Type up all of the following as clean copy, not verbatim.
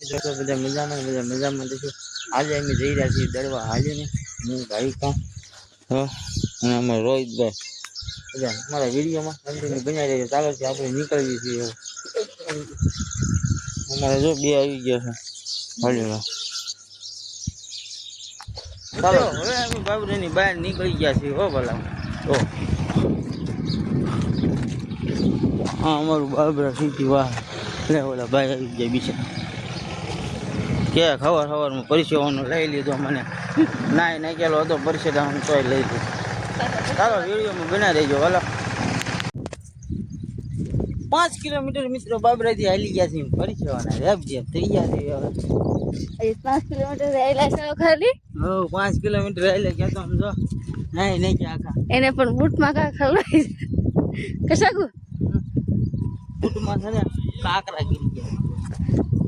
બધા મજામાં દેખો આજે અમે જઈ રહ્યા છીએ દળવા હાલ્યો ને હું ભાઈ કામ અને અમારે રોહિતભાઈ બધા અમારા વિડીયોમાં કન્ટિન્યુ બનાવી રહ્યા ચાલો છે આપણે નીકળીએ છીએ અમારે જો બે આવી ગયા છે હાલ્યો ચાલો હવે અમે બાબરાની બહાર નીકળી ગયા છીએ હો ભલા તો હા અમારું બાબરા સીધી વાહ લે ઓલા ભાઈ આવી ગયા બીજા કે ખબર ખબરમાં પરસેવાનો લઈ લીધો મને નાય નાખેલો હતો પરસેવાનો તોય લઈ લીધો ચાલો વિડીયોમાં બનાવી દેજો હાલો 5 કિલોમીટર મિત્રો બાબરાથી હાલી ગયા છે પરસેવાના રેપ જેમ થઈ ગયા છે હવે 5 કિલોમીટર રહેલા છે ખાલી 5 કિલોમીટર હાલ્યા ગયા તો સમજો નાય નહીં કે આખા એને પણ બૂટમાં કા ખવડાવી કશાકુ બૂટમાં છે ને કાકરા ગીરી ગયા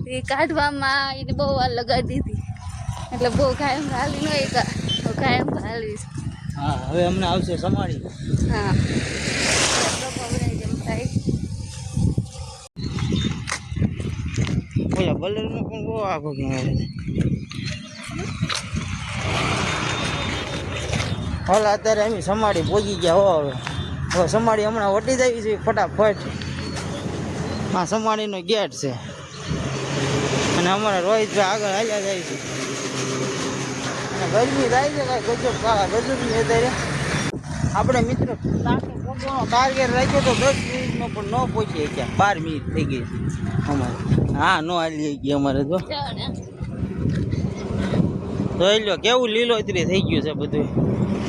એ કાઢવામાં એને બહુ વાર લગાડી દીધી એટલે બહુ કાયમ હાલી ન એકા કાયમ હાલી હા હવે અમને આવશે સમાડી હા ઓલા બલરનો પણ બહુ આખો કહેવાય હાલ અત્યારે અમે સમાડી પહોંચી ગયા હો હવે સમાડી હમણાં વટી જાય છે ફટાફટ હા સમાડીનો ગેટ છે અને અમારા રોહિતભાઈ આગળ હાલ્યા જાય છે અને ગરમી થાય છે કાંઈ ગજબ ગજબની અત્યારે આપણે મિત્રો ટાર્ગેટ રાખ્યો તો 10 મિનિટનો પણ ન પહોંચીએ ક્યાં 12 મિનિટ થઈ ગઈ છે અમારે હા ન હાલી ગઈ અમારે તો જોઈ લો કેવું લીલોતરી થઈ ગયું છે બધું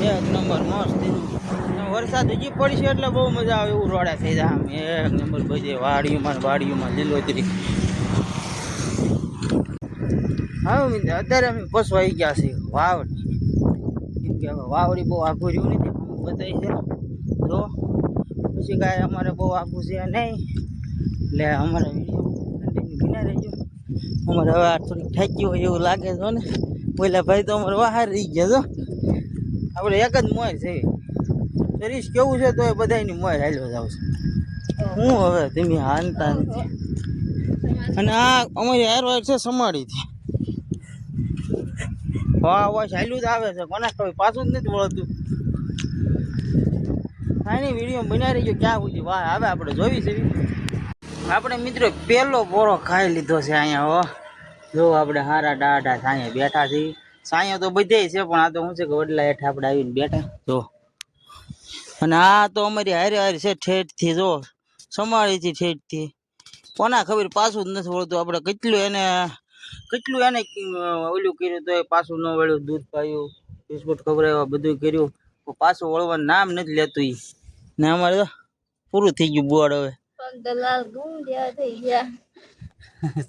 એક નંબર મસ્ત વરસાદ હજી પડશે એટલે બહુ મજા આવે એવું રોડા થઈ જાય આમ એક નંબર બધે વાડીઓમાં લીલોતરી હા મિત્ર અત્યારે અમે પસવાઈ ગયા છીએ વાવડી કેમ કે વાવડી બહુ આખું રહ્યું નથી અમુક બતાવી છે તો પછી કાંઈ અમારે બહુ આખું છે નહીં એટલે અમારા વિડીયો કન્ટિન્યુ બના રહેજો અમારે હવે આ થોડીક થાકી હોય એવું લાગે છે ને પહેલા ભાઈ તો અમારે બહાર રહી ગયા છો આપણે એક જ મોય છે શરીર કેવું છે તો એ બધાની મોય હાલ્યો જાવ છે હું હવે તમે હાલતા નથી અને આ અમારી હારવાર છે સમાડીથી વાહ વાહ ચાલ્યું જ આવે છે કોના ખબર પાછું જ નથી વળતું કાંઈ નહીં વિડીયો બનાવી રહીજો ક્યાં સુધી વાહ આવે આપણે જોવી છે આપણે મિત્રો પહેલો પોરો ખાઈ લીધો છે અહીંયા હો જો આપણે હારા ડાઢા સાંયા બેઠા છીએ સાંયા તો બધે છે પણ આ તો શું છે કે વડલા હેઠ આપણે આવીને બેઠા જો અને આ તો અમારી હારે હારે છે ઠેઠથી જો સમાડીથી ઠેઠથી કોના ખબર પાછું જ નથી વળતું આપણે કેટલું એને ઓલું કર્યું તો એ પાછું ન વળ્યું દૂધ પાયું બિસ્કુટ ખવડાવ્યા બધું કર્યું પાછું વળવાનું નામ નથી લેતું એ ને અમારે તો પૂરું થઈ ગયું બોર્ડ હવે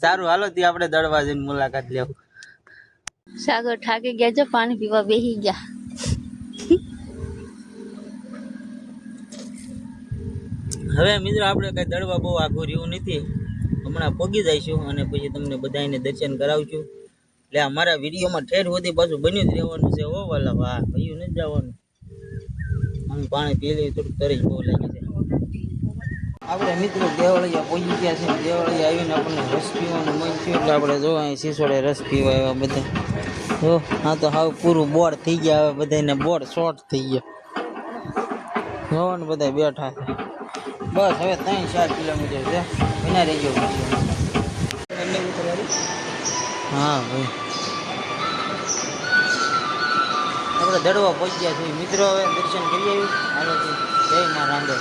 સારું હાલો ત્યાં આપણે દળવા જઈને મુલાકાત લેવું સાગર ઠાકી ગયા છે પાણી પીવા બેસી ગયા હવે મિત્રો આપણે કઈ દળવા બહુ આઘું રહ્યું નથી હમણાં પગી જઈશું અને પછી તમને બધાને દર્શન કરાવશું એટલે અમારા વિડીયોમાં ઠેર સુધી પાછું બન્યું જ રહેવાનું છે હો વાલા વાહ કયું નથી જવાનું અમે પાણી પી લઈએ થોડુંક તરસ બહુ લાગી છે આપણે મિત્રો દેવળિયા પહોંચી ગયા છે દેવળિયા આવીને આપણને રસ પીવાનું મન થયું એટલે આપણે જો અહીં સિસોડે રસ પીવા આવ્યા બધા જો હા તો હાવ પૂરું બોર્ડ થઈ ગયા હવે બધાને બોર્ડ શોર્ટ થઈ ગયા જોવાનું બધા બેઠા છે બસ હવે 3-4 કિલોમીટર છે એના રહેજો હા ભાઈ આપણે દડવા પહોંચી ગયા છીએ મિત્રો હવે દર્શન કરી આવ્યું હાલો જય માં રાંધે